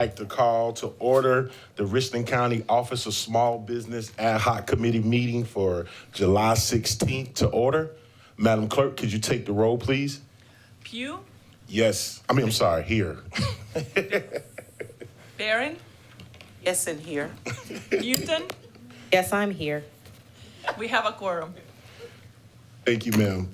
Like to call to order the Richland County Office of Small Business Ad Hoc Committee meeting for July 16th to order. Madam Clerk, could you take the roll, please? Pugh, Yes. I'm sorry, here. Barron, Yes, in here. Newton. Yes, I'm here. We have a quorum. Thank you, ma'am.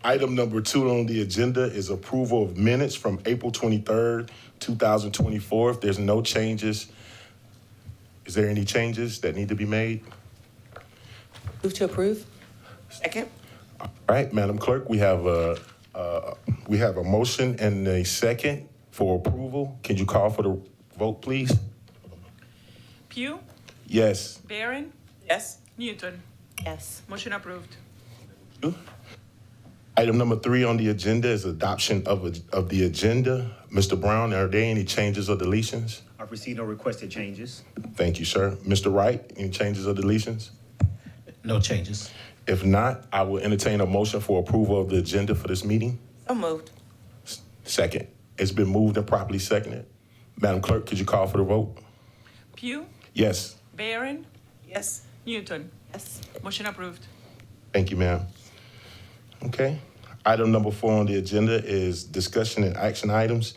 Item number 2 on the agenda is approval of minutes from April 23rd, 2024. If there's no changes, is there any changes that need to be made? Move to approve. Second. All right, Madam Clerk, we have a motion and a second for approval. Can you call for the vote, please? Pugh, Yes. Barron, Yes. Newton. Yes. Motion approved. Item number 3 on the agenda is adoption of the agenda. Mr. Brown, are there any changes or deletions? I've received no requested changes. Thank you, sir. Mr. Wright, any changes or deletions? No changes. If not, I will entertain a motion for approval of the agenda for this meeting. So moved. Second. It's been moved and properly seconded. Madam Clerk, could you call for the vote? Pugh, Yes. Barron, Yes. Newton. Yes. Motion approved. Thank you, ma'am. Okay. Item number 4 on the agenda is discussion and action items.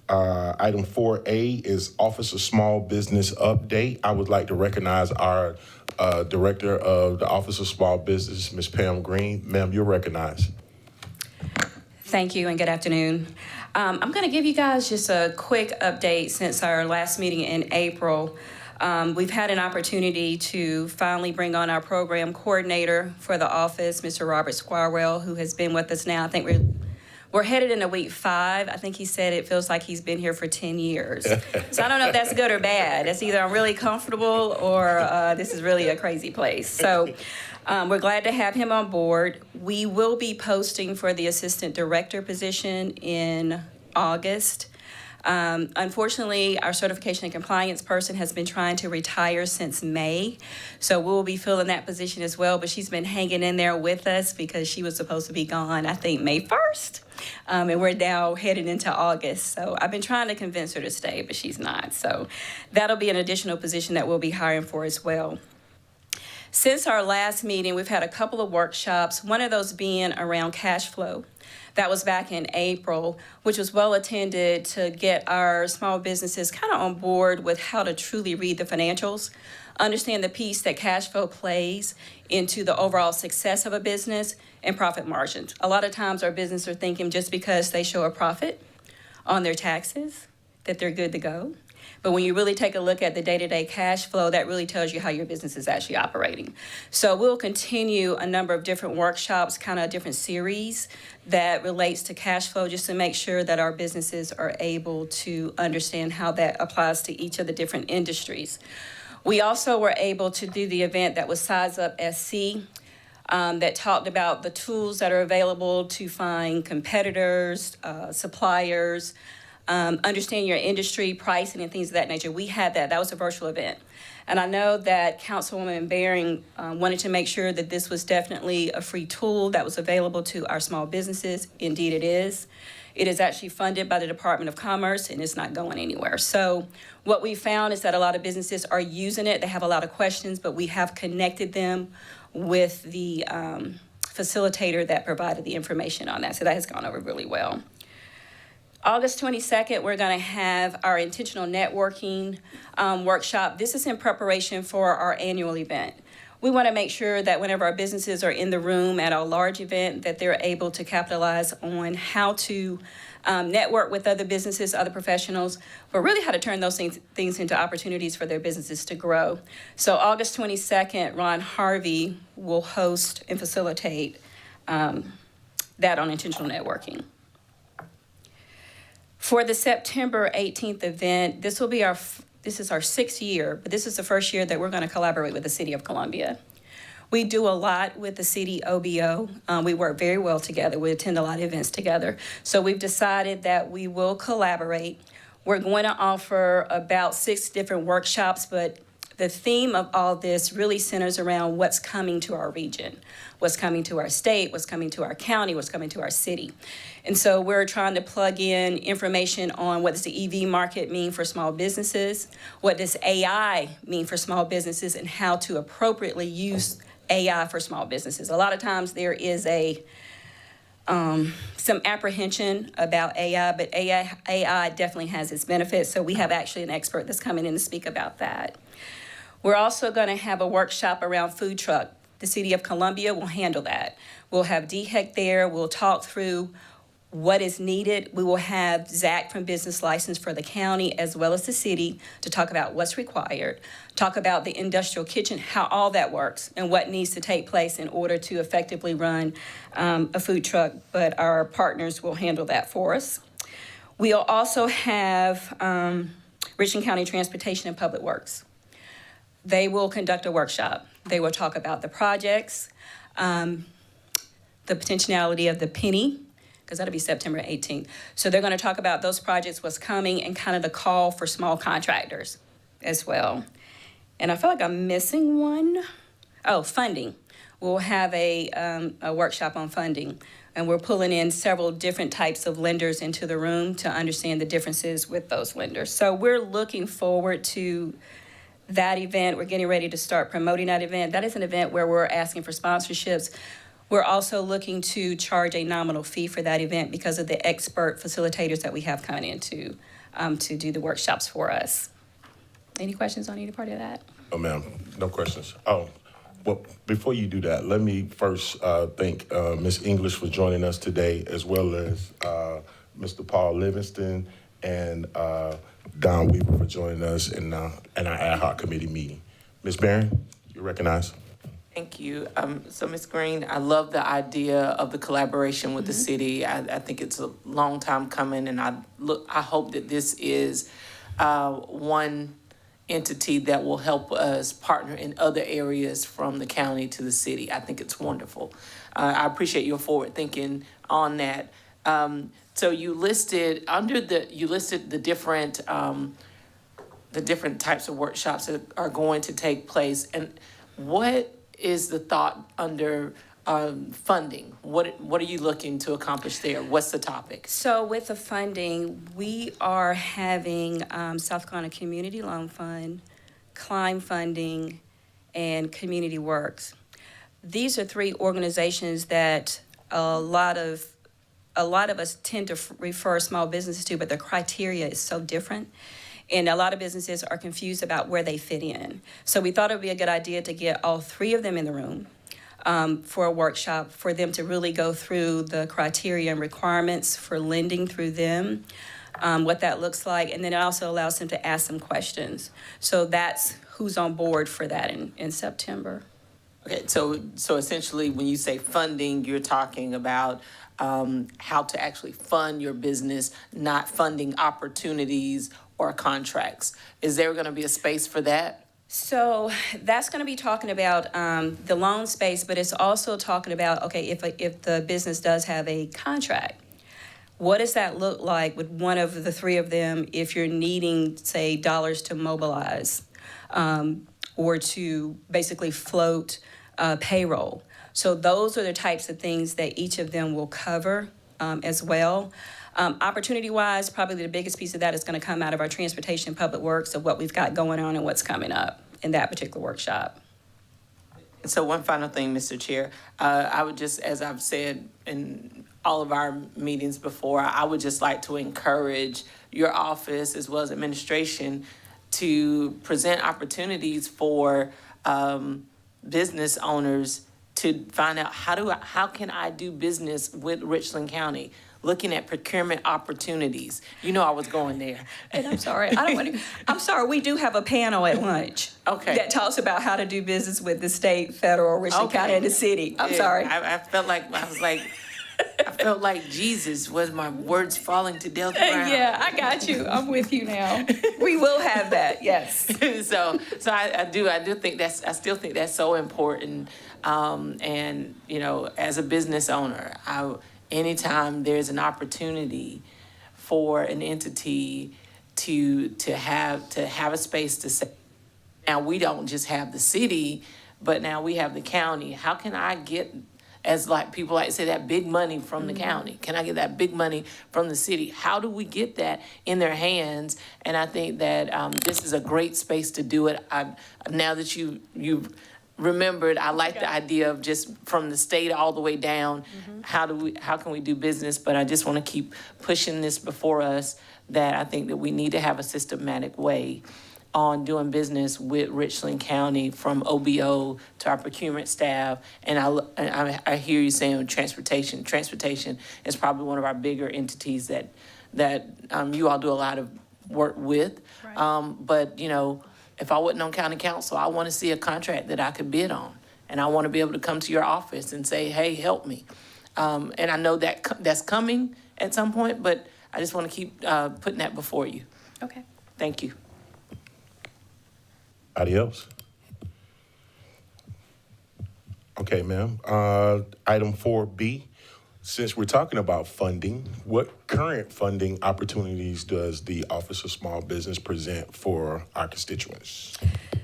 Item 4A is Office of Small Business update. I would like to recognize our Director of the Office of Small Business, Ms. Pam Green. Ma'am, you're recognized. Thank you and good afternoon. I'm going to give you guys just a quick update since our last meeting in April. We've had an opportunity to finally bring on our program coordinator for the office, Mr. Robert Squirwell, who has been with us now. I think we're headed into week 5. I think he said it feels like he's been here for 10 years. So I don't know if that's good or bad. It's either I'm really comfortable or this is really a crazy place. So we're glad to have him on board. We will be posting for the assistant director position in August. Unfortunately, our certification and compliance person has been trying to retire since May, so we'll be filling that position as well, but she's been hanging in there with us because she was supposed to be gone, I think, May 1st, and we're now headed into August, so I've been trying to convince her to stay, but she's not, so that'll be an additional position that we'll be hiring for as well. Since our last meeting, we've had a couple of workshops, one of those being around cash flow. That was back in April, which was well attended to get our small businesses kind of on board with how to truly read the financials, understand the piece that cash flow plays into the overall success of a business and profit margins. A lot of times our businesses are thinking just because they show a profit on their taxes that they're good to go. But when you really take a look at the day-to-day cash flow, that really tells you how your business is actually operating. So we'll continue a number of different workshops, kind of different series that relates to cash flow, just to make sure that our businesses are able to understand how that applies to each of the different industries. We also were able to do the event that was Size Up SC, that talked about the tools that are available to find competitors, suppliers, understand your industry, pricing, and things of that nature. We had that. That was a virtual event. And I know that Councilwoman Baring wanted to make sure that this was definitely a free tool that was available to our small businesses. Indeed, it is. It is actually funded by the Department of Commerce, and it's not going anywhere. So what we found is that a lot of businesses are using it. They have a lot of questions, but we have connected them with the facilitator that provided the information on that. So that has gone over really well. August 22nd, we're going to have our intentional networking workshop. This is in preparation for our annual event. We want to make sure that whenever our businesses are in the room at a large event, that they're able to capitalize on how to network with other businesses, other professionals, but really how to turn those things into opportunities for their businesses to grow. So August 22nd, Ron Harvey will host and facilitate that on intentional networking. For the September 18th event, this is our 6th year, but this is the first year that we're going to collaborate with the City of Columbia. We do a lot with the city OBO. We work very well together. We attend a lot of events together. So we've decided that we will collaborate. We're going to offer about 6 different workshops, but the theme of all this really centers around what's coming to our region, what's coming to our state, what's coming to our county, what's coming to our city. And so we're trying to plug in information on what does the EV market mean for small businesses, what does AI mean for small businesses, and how to appropriately use AI for small businesses. A lot of times there is some apprehension about AI, but AI definitely has its benefits. So we have actually an expert that's coming in to speak about that. We're also going to have a workshop around food truck. The City of Columbia will handle that. We'll have DHEC there. We'll talk through what is needed. We will have Zach from Business License for the county as well as the city to talk about what's required, talk about the industrial kitchen, how all that works, and what needs to take place in order to effectively run a food truck, but our partners will handle that for us. We'll also have Richland County Transportation and Public Works. They will conduct a workshop. They will talk about the projects, the potentiality of the penny, because that'll be September 18th. So they're going to talk about those projects, what's coming, and kind of the call for small contractors as well. And I feel like I'm missing one. Oh, funding. We'll have a workshop on funding, and we're pulling in several different types of lenders into the room to understand the differences with those lenders. So we're looking forward to that event. We're getting ready to start promoting that event. That is an event where we're asking for sponsorships. We're also looking to charge a nominal fee for that event because of the expert facilitators that we have coming in to do the workshops for us. Any questions on any part of that? Oh, ma'am, no questions. Oh, well, before you do that, let me first thank Ms. English for joining us today, as well as Mr. Paul Livingston and Don Weaver for joining us in our ad hoc committee meeting. Ms. Barron, you're recognized. Thank you. So, Ms. Green, I love the idea of the collaboration with the city. I think it's a long time coming, and I hope that this is one entity that will help us partner in other areas from the county to the city. I think it's wonderful. I appreciate your forward thinking on that. So you listed the different types of workshops that are going to take place, and what is the thought under funding? What are you looking to accomplish there? What's the topic? So with the funding, we are having South Carolina Community Loan Fund, Climb Funding, and Community Works. These are three organizations that a lot of us tend to refer small businesses to, but the criteria is so different. And a lot of businesses are confused about where they fit in. So we thought it would be a good idea to get all three of them in the room for a workshop, for them to really go through the criteria and requirements for lending through them, what that looks like, and then it also allows them to ask some questions. So that's who's on board for that in September. Okay, so essentially when you say funding, you're talking about how to actually fund your business, not funding opportunities or contracts. Is there going to be a space for that? So that's going to be talking about the loan space, but it's also talking about, okay, if the business does have a contract, what does that look like with one of the three of them if you're needing, say, dollars to mobilize or to basically float payroll? So those are the types of things that each of them will cover as well. Opportunity-wise, probably the biggest piece of that is going to come out of our transportation and public works of what we've got going on and what's coming up in that particular workshop. So one final thing, Mr. Chair, I would just, as I've said in all of our meetings before, I would just like to encourage your office as well as administration to present opportunities for business owners to find out how can I do business with Richland County, looking at procurement opportunities. You know I was going there. And I'm sorry, I'm sorry, we do have a panel at lunch. Okay. That talks about how to do business with the state, federal, Richland Okay. County, and the city. I'm Yeah, sorry. I felt like Jesus, was my words falling to Delta Brown? Yeah, I got you. I'm with you now. We will have that, yes. so I still think that's so important. And you know, as a business owner, anytime there's an opportunity for an entity to have a space to say, Now, we don't just have the city, but now we have the county. How can I get, as like people like to say, that big money from the county? Can I get that big money from the city? How do we get that in their hands? And I think that this is a great space to do it. Now that you've remembered, I like the idea of just from the state all the way down. How can we do business? But I just want to keep pushing this before us, that I think that we need to have a systematic way on doing business with Richland County, from OBO to our procurement staff. And I hear you saying transportation. Transportation is probably one of our bigger entities that you all do a lot of work with. But, you know, if I wasn't on county council, I want to see a contract that I could bid on. And I want to be able to come to your office and say, hey, help me. And I know that that's coming at some point, but I just want to keep putting that before you. Okay. Thank you. Anybody else? Okay, ma'am. Item 4B, since we're talking about funding, what current funding opportunities does the Office of Small Business present for our constituents?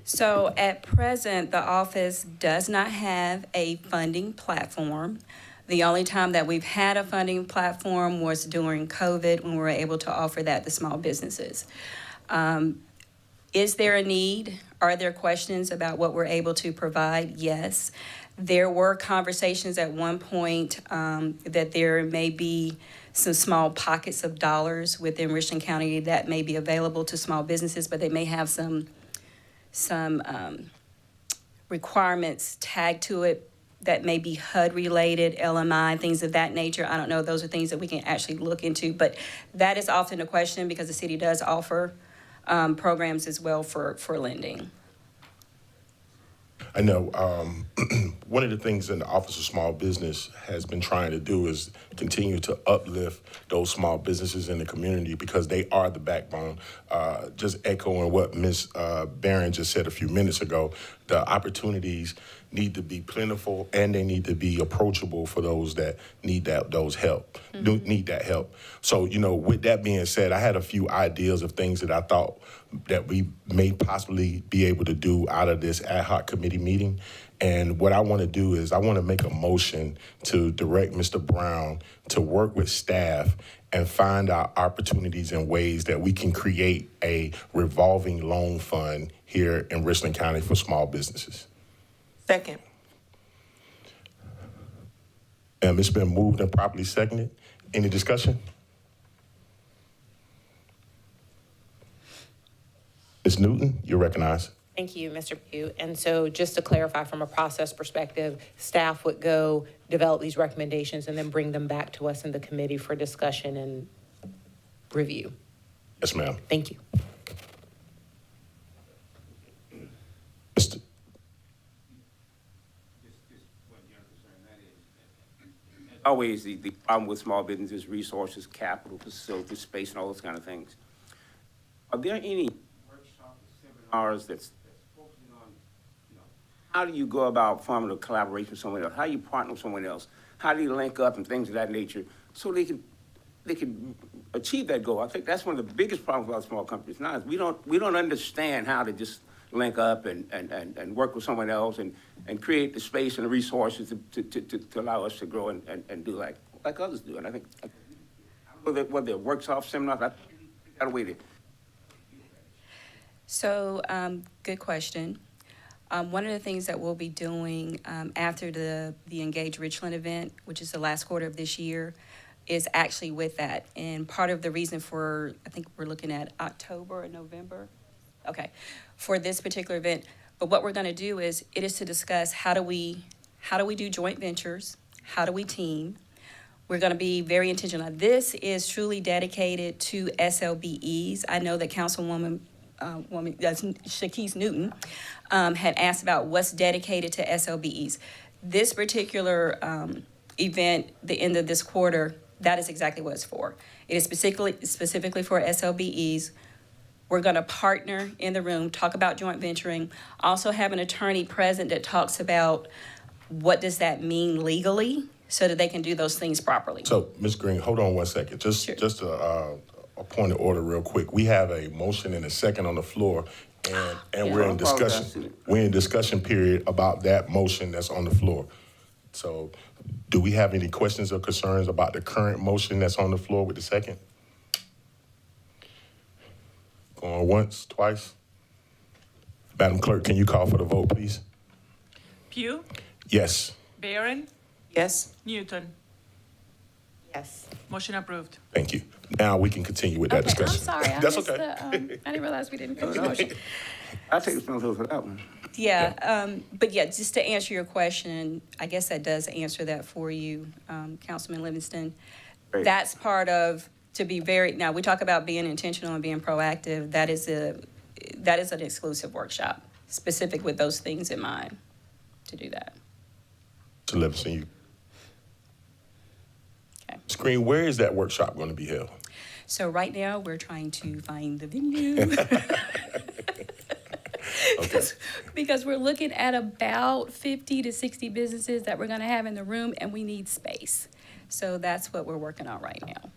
So at present, the office does not have a funding platform. The only time that we've had a funding platform was during COVID, when we were able to offer that to small businesses. Is there a need? Are there questions about what we're able to provide? Yes. There were conversations at one point that there may be some small pockets of dollars within Richland County that may be available to small businesses, but they may have some requirements tagged to it that may be HUD related, LMI, things of that nature. I don't know. Those are things that we can actually look into, but that is often a question because the city does offer programs as well for lending. I know one of the things in the Office of Small Business has been trying to do is continue to uplift those small businesses in the community because they are the backbone. Just echoing what Ms. Barron just said a few minutes ago, the opportunities need to be plentiful and they need to be approachable for those that need that help. So, you know, with that being said, I had a few ideas of things that I thought that we may possibly be able to do out of this ad hoc committee meeting. And what I want to do is I want to make a motion to direct Mr. Brown to work with staff and find out opportunities and ways that we can create a revolving loan fund here in Richland County for small businesses. Second. And it's been moved and properly seconded. Any discussion? Ms. Newton, you're recognized. Thank you, Mr. Pugh. And so just to clarify from a process perspective, staff would go develop these recommendations and then bring them back to us in the committee for discussion and review. Yes, ma'am. Thank you. Mr. Always, the problem with small businesses, resources, capital, facilities, space, and all those kind of things. Are there any workshops or seminars that's focusing on, you know, how do you go about forming a collaboration with someone else? How do you partner with someone else? How do you link up and things of that nature so they can achieve that goal? I think that's one of the biggest problems about small companies now is we don't understand how to just link up and work with someone else and create the space and the resources to allow us to grow and do like others do. And I think whether it workshops, seminars, I think we got a way to. So, good question. One of the things that we'll be doing after the Engage Richland event, which is the last quarter of this year, is actually with that. And part of the reason for, I think we're looking at October or November, okay, for this particular event. But what we're going to do is to discuss how do we do joint ventures, how do we team. We're going to be very intentional. This is truly dedicated to SLBEs. I know that Councilwoman Shaquise Newton had asked about what's dedicated to SLBEs. This particular event, the end of this quarter, that is exactly what it's for. It is specifically for SLBEs. We're going to partner in the room, talk about joint venturing, also have an attorney present that talks about what does that mean legally so that they can do those things properly. So, Ms. Green, hold on one second. Just a point of order real quick. We have a motion and a second on the floor. And we're in I apologize to discussion, you. we're in discussion period about that motion that's on the floor. So do we have any questions or concerns about the current motion that's on the floor with the second? Going once, twice? Madam Clerk, can you call for the vote, please? Pugh, Yes. Barron, Yes? Newton. Yes. Motion approved. Thank you. Now we can continue with that Okay, I'm discussion. sorry, I That's missed okay. I didn't realize we didn't finish the motion. I'll take responsibility for that one. Yeah, but yeah, just to answer your question, I guess that does answer that for you, Councilman Livingston. Great. That's part of, to be very, now, we talk about being intentional and being proactive. That is an exclusive workshop, specific with those things in mind, to do that. Mr. Livingston, you. Okay. Screen, where is that workshop going to be held? So right now, we're trying to find the venue. Okay. Because we're looking at about 50 to 60 businesses that we're gonna have in the room, and we need space. So that's what we're working on right now.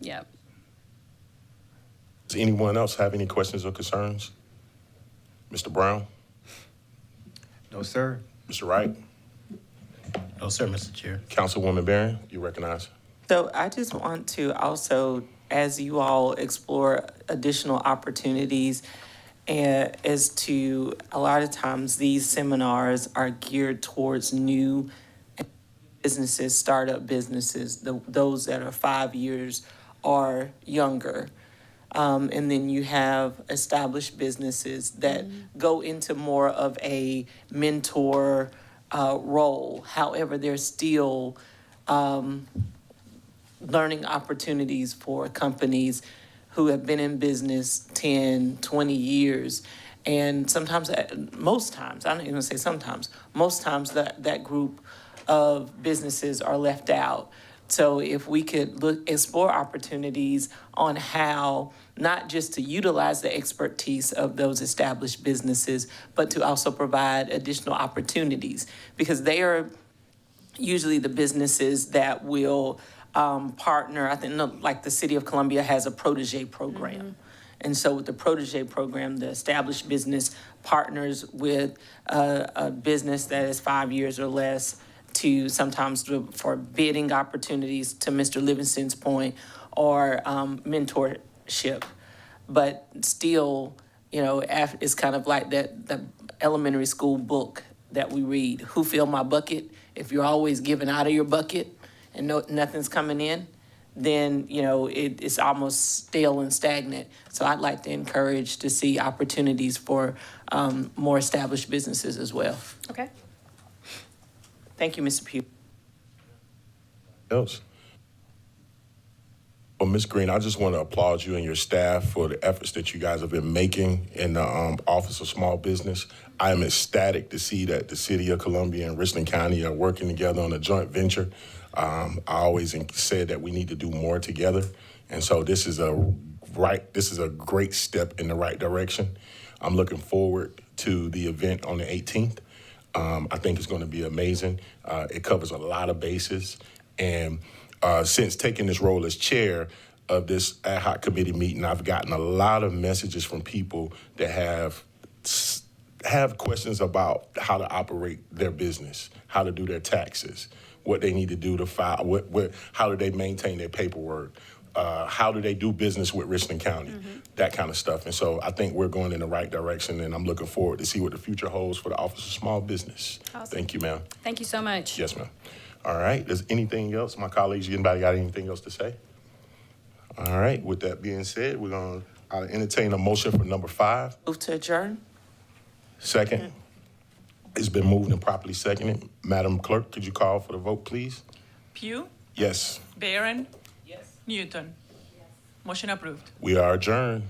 Yep. Does anyone else have any questions or concerns? Mr. Brown? No, sir. Mr. Wright? No, sir, Mr. Chair. Councilwoman Barron, you recognize? So I just want to also, as you all explore additional opportunities, as to, a lot of times these seminars are geared towards new businesses, startup businesses, those that are 5 years or younger. And then you have established businesses that go into more of a mentor role. However, there's still learning opportunities for companies who have been in business 10, 20 years. And sometimes, most times, I don't even say sometimes, most times that group of businesses are left out. So if we could explore opportunities on how not just to utilize the expertise of those established businesses, but to also provide additional opportunities, because they are usually the businesses that will partner. I think, like the City of Columbia has a protege program. And so with the protege program, the established business partners with a business that is 5 years or less to sometimes for bidding opportunities, to Mr. Livingston's point, or mentorship. But still, you know, it's kind of like the elementary school book that we read, Who Filled My Bucket? If you're always giving out of your bucket and nothing's coming in, then, you know, it's almost stale and stagnant. So I'd like to encourage to see opportunities for more established businesses as well. Okay. Thank you, Mr. Pugh. Else? Well, Ms. Green, I just want to applaud you and your staff for the efforts that you guys have been making in the Office of Small Business. I am ecstatic to see that the City of Columbia and Richland County are working together on a joint venture. I always said that we need to do more together, and so this is a great step in the right direction. I'm looking forward to the event on the 18th. I think it's going to be amazing. It covers a lot of bases, and since taking this role as chair of this ad hoc committee meeting, I've gotten a lot of messages from people that have questions about how to operate their business, how to do their taxes, what they need to do to file, how do they maintain their paperwork, how do they do business with Richland County, that kind of stuff. And so I think we're going in the right direction, and I'm looking forward to see what the future holds for the Office of Small Business. Awesome. Thank you, ma'am. Thank you so much. Yes, ma'am. All right. Does anything else? My colleagues, anybody got anything else to say? All right. With that being said, I'll entertain a motion for number 5. Move to adjourn? Second. It's been moved and properly seconded. Madam Clerk, could you call for the vote, please? Pugh, Yes. Barron. Yes. Newton. Yes. Motion approved. We are adjourned.